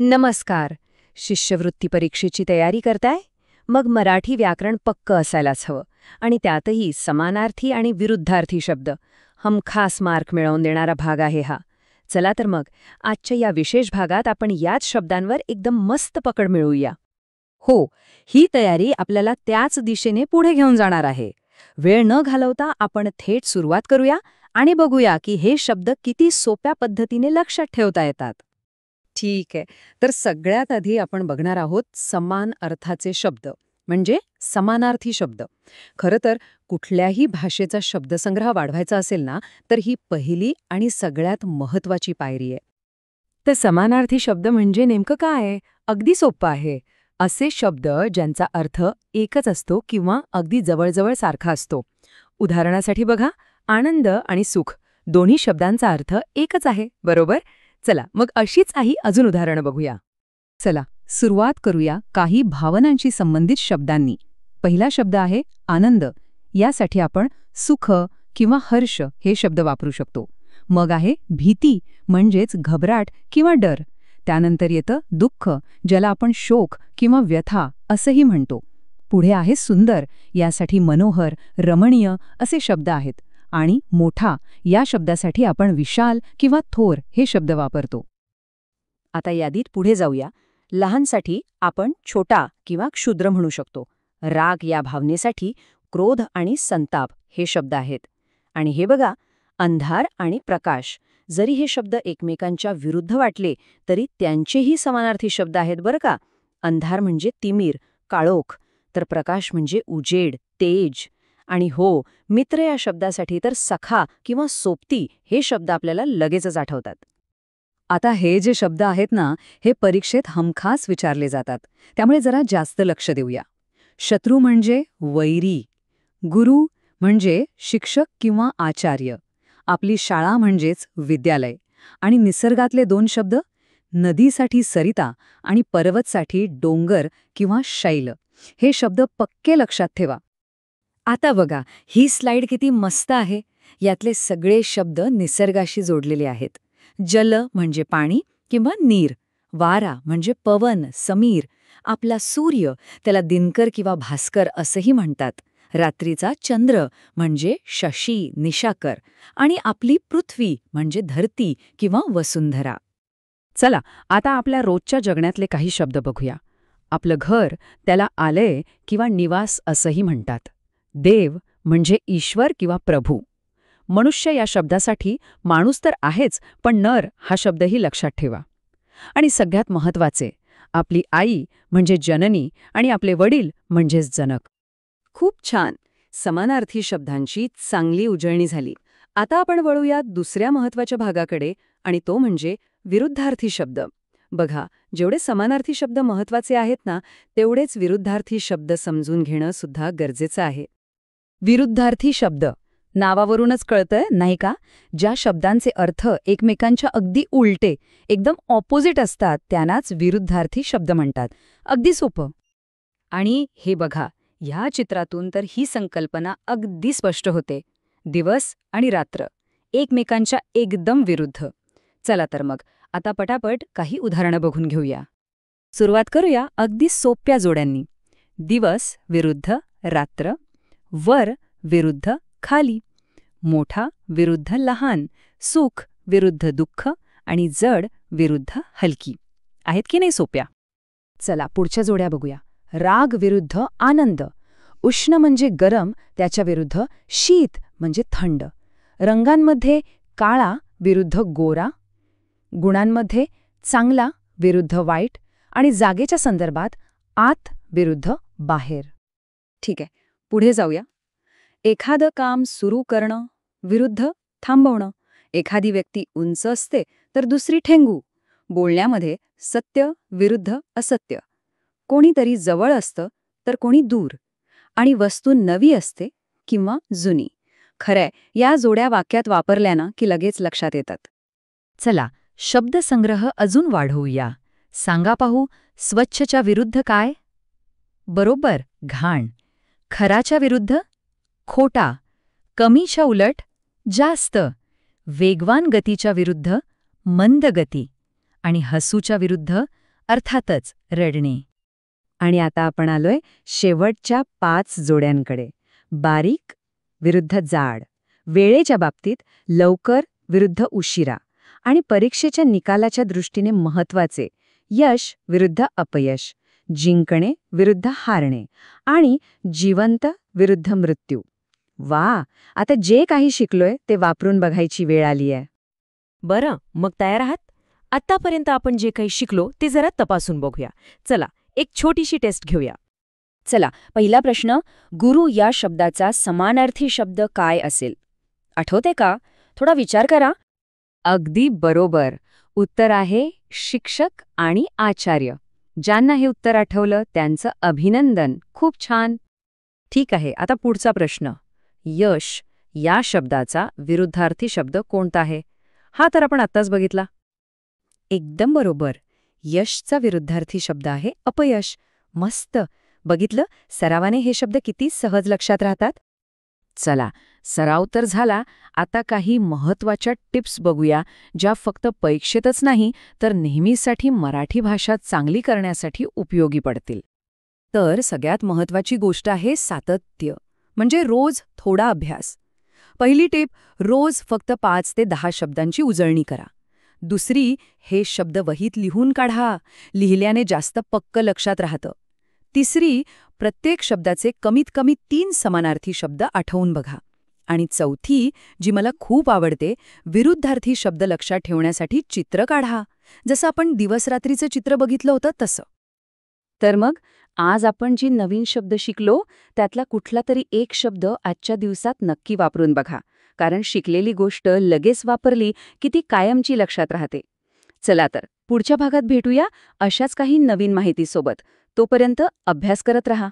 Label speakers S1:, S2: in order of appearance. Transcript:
S1: नमस्कार. शिष्यवृत्ती परीक्षेची तयारी करताय? मग मराठी व्याकरण पक्क असायलाच हवं. आणि त्यातही समानार्थी आणि विरुद्धार्थी शब्द. हमखास मार्क मिळवून देणारा भाग आहे हा. चला तर मग आजच्या या विशेष भागात आपण याच शब्दांवर एकदम मस्त पकड मिळवूया.
S2: हो, ही तयारी आपल्याला त्याच दिशेने पुढे घेऊन जाणार आहे. वेळ न घालवता आपण थेट सुरुवात करूया आणि बघूया की हे शब्द किती सोप्या पद्धतीने लक्षात ठेवता येतात. ठीक आहे. तर सगळ्यात आधी आपण बघणार आहोत समान अर्थाचे शब्द, म्हणजे समानार्थी शब्द. खरं तर कुठल्याही भाषेचा शब्दसंग्रह वाढवायचा असेल ना, तर ही पहिली आणि सगळ्यात महत्वाची पायरी आहे.
S1: तर समानार्थी शब्द म्हणजे नेमकं काय? अगदी सोपं आहे. असे शब्द ज्यांचा अर्थ एकच असतो किंवा अगदी जवळजवळ सारखा असतो. उदाहरणासाठी बघा, आनंद आणि सुख दोन्ही शब्दांचा अर्थ एकच आहे, बरोबर? चला मग अशीच काही अजून उदाहरणं बघूया.
S2: चला सुरुवात करूया काही भावनांशी संबंधित शब्दांनी. पहिला शब्द आहे आनंद. यासाठी आपण सुख किंवा हर्ष हे शब्द वापरू शकतो. मग आहे भीती, म्हणजेच घबराट किंवा डर. त्यानंतर येतं दुःख, ज्याला आपण शोक किंवा व्यथा असंही म्हणतो. पुढे आहे सुंदर. यासाठी मनोहर, रमणीय असे शब्द आहेत. आणि मोठा या शब्दासाठी आपण विशाल किंवा थोर हे शब्द वापरतो. आता यादीत पुढे जाऊया. लहानसाठी आपण छोटा किंवा क्षुद्र म्हणू शकतो. राग या भावनेसाठी क्रोध आणि संताप हे शब्द आहेत. आणि हे बघा, अंधार आणि प्रकाश, जरी हे शब्द एकमेकांच्या विरुद्ध वाटले तरी त्यांचेही समानार्थी शब्द आहेत बरं का. अंधार म्हणजे तिमीर, काळोख, तर प्रकाश म्हणजे उजेड, तेज. आणि हो, मित्र या शब्दासाठी तर सखा किंवा सोबती हे शब्द आपल्याला लगेचच आठवतात. आता हे जे शब्द आहेत ना, हे परीक्षेत हमखास विचारले जातात. त्यामुळे जरा जास्त लक्ष देऊया. शत्रू म्हणजे वैरी, गुरु म्हणजे शिक्षक किंवा आचार्य, आपली शाळा म्हणजेच विद्यालय. आणि निसर्गातले दोन शब्द, नदीसाठी सरिता आणि पर्वतसाठी डोंगर किंवा शैल. हे शब्द पक्के लक्षात ठेवा. आता बघा, ही स्लाइड किती मस्त आहे. यातले सगळे शब्द निसर्गाशी जोडलेले आहेत. जल म्हणजे पाणी किंवा नीर, वारा म्हणजे पवन, समीर, आपला सूर्य, त्याला दिनकर किंवा भास्कर असंही म्हणतात, रात्रीचा चंद्र म्हणजे शशी, निशाकर, आणि आपली पृथ्वी म्हणजे धरती किंवा वसुंधरा. चला आता आपल्या रोजच्या जगण्यातले काही शब्द बघूया. आपलं घर, त्याला आलय किंवा निवास असंही म्हणतात. देव म्हणजे ईश्वर किंवा प्रभू. मनुष्य या शब्दासाठी माणूस तर आहेच, पण नर हा शब्दही लक्षात ठेवा. आणि सगळ्यात महत्वाचे, आपली आई म्हणजे जननी आणि आपले वडील म्हणजेच जनक. खूप छान. समानार्थी शब्दांची चांगली उजळणी झाली. आता आपण वळूया दुसऱ्या महत्वाच्या भागाकडे, आणि तो म्हणजे विरुद्धार्थी शब्द. बघा, जेवढे समानार्थी शब्द महत्वाचे आहेत ना, तेवढेच विरुद्धार्थी शब्द समजून घेणं सुद्धा गरजेचं आहे. विरुद्धार्थी शब्द नावावरूनच कळतंय नाही का? ज्या शब्दांचे अर्थ एकमेकांच्या अगदी उलटे, एकदम ऑपोजिट असतात, त्यांनाच विरुद्धार्थी शब्द म्हणतात. अगदी सोपं. आणि हे बघा, ह्या चित्रातून तर ही संकल्पना अगदी स्पष्ट होते. दिवस आणि रात्र एकमेकांच्या एकदम विरुद्ध. चला तर मग आता पटापट काही उदाहरणं बघून घेऊया. सुरुवात करूया अगदी सोप्या जोड्यांनी. दिवस विरुद्ध रात्र, वर विरुद्ध खाली, मोठा विरुद्ध लहान, सुख विरुद्ध दुःख आणि जड विरुद्ध हलकी. आहेत की नाही सोप्या? चला पुढच्या जोड्या बघूया. राग विरुद्ध आनंद, उष्ण म्हणजे गरम, त्याच्या विरुद्ध शीत म्हणजे थंड. रंगांमध्ये काळा विरुद्ध गोरा, गुणांमध्ये चांगला विरुद्ध वाईट, आणि जागेच्या संदर्भात आत विरुद्ध बाहेर. ठीक आहे, पुढे जाऊया. एखादं काम सुरू करणं विरुद्ध थांबवणं. एखादी व्यक्ती उंच असते तर दुसरी ठेंगू. बोलण्यामध्ये सत्य विरुद्ध असत्य. कोणीतरी जवळ असतं तर कोणी दूर. आणि वस्तू नवी असते किंवा जुनी. खरंय, या जोड्या वाक्यात वापरल्या ना की लगेच लक्षात येतात. चला शब्दसंग्रह अजून वाढवूया. सांगा पाहू, स्वच्छच्या विरुद्ध काय? बरोबर, घाण. खराच्या विरुद्ध खोटा. कमीच्या उलट जास्त. वेगवान गतीच्या विरुद्ध मंद गती. आणि हसूच्या विरुद्ध अर्थातच रडणे.
S1: आणि आता आपण आलोय शेवटच्या 5 जोड्यांकडे. बारीक विरुद्ध जाड, वेळेच्या बाबतीत लवकर विरुद्ध उशिरा, आणि परीक्षेच्या निकालाच्या दृष्टीने महत्वाचे यश विरुद्ध अपयश, जिंकणे विरुद्ध हारणे, आणि जिवंत विरुद्ध मृत्यू. वा, आता जे काही शिकलोय ते वापरून बघायची वेळ आली आहे.
S3: बरं, मग तयार आहात? आत्तापर्यंत आपण जे काही शिकलो ते जरा तपासून बघूया. चला, एक छोटीशी टेस्ट घेऊया.
S4: चला, पहिला प्रश्न, गुरु या शब्दाचा समानार्थी शब्द काय असेल? आठवते का? थोडा विचार करा.
S1: अगदी बरोबर. उत्तर आहे शिक्षक आणि आचार्य. ज्यांना हे उत्तर आठवलं त्यांचं अभिनंदन. खूप छान. ठीक आहे, आता पुढचा प्रश्न. यश या शब्दाचा विरुद्धार्थी शब्द कोणता आहे? हा तर आपण आत्ताच बघितला. एकदम बरोबर. यशचा विरुद्धार्थी शब्द आहे अपयश. मस्त. बघितलं, सरावाने हे शब्द किती सहज लक्षात राहतात. चला, सराव तर झाला. आता काही महत्त्वाच्या टिप्स बघूया, ज्या फक्त परीक्षेतच नाही तर नेहमीसाठी मराठी भाषा चांगली करण्यासाठी उपयोगी पडतील. तर सगळ्यात महत्त्वाची गोष्ट आहे सातत्य, म्हणजे रोज थोडा अभ्यास. पहिली टिप, रोज फक्त 5 ते 10 शब्दांची उजळणी करा. दुसरी, हे शब्द वहीत लिहून काढा. लिहिल्याने जास्त पक्क लक्षात राहतं. तिसरी, प्रत्येक शब्दाचे कमीत कमी 3 समानार्थी शब्द आठवून बघा. आणि चौथी, जी मला खूप आवडते, विरुद्धार्थी शब्द लक्षात ठेवण्यासाठी चित्र काढा. जसं आपण दिवसरात्रीचं चित्र बघितलं होतं तसं. तर मग आज आपण जी नवीन शब्द शिकलो त्यातला कुठला तरी एक शब्द आजच्या दिवसात नक्की वापरून बघा, कारण शिकलेली गोष्ट लगेच वापरली की ती कायमची लक्षात राहते. चला तर पुढच्या भागात भेटूया अशाच काही नवीन माहितीसोबत. तोपर्यंत अभ्यास करत रहा.